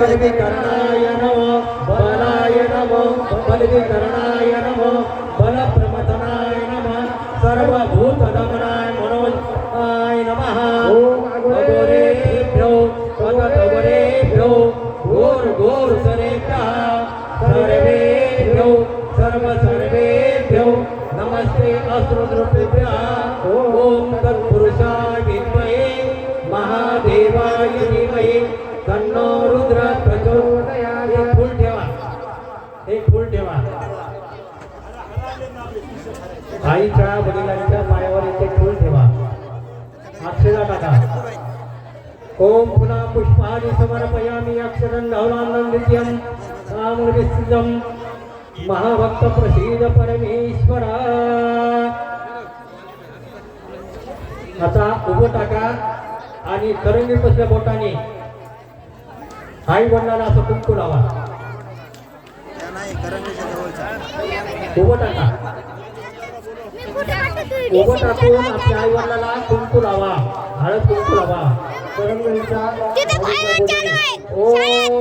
बलविकरणाय नमः बलाय नमः बलविकरणाय नमः बलप्रमथनाय नमः सर्वभूतदमनाय मनोजाय नमः अघोरेभ्यो अगतवरेभ्यो घोर सरेभ्यः सर्वेभ्यो सर्वेभ्यो नमस्ते अस्रुद्रुभ्यः ओम तत्पुरुषाय विद्महे महादेवाय धीमहि तन्नो रुद्र प्रचोदयात्। एक फूल ठेवा आईच्या वडिलांच्या पायावर एक फूल ठेवा अक्षरा टाका ओम पुन्हा पुष्पाणि समर्पयामि अक्षरं धौलानंदित्यं सामुनिसिद्धं महाभक्त प्रसीद परमेश्वरा। आता उभं टाका आणि करंगीत बसल्या बोटाने आई वडिलांना असं कुंकू लावा उभं टाका उभं टाकून आपल्या आई वडिलांना कुंकू लावा हळद कुंकू लावा करंगीचा ओम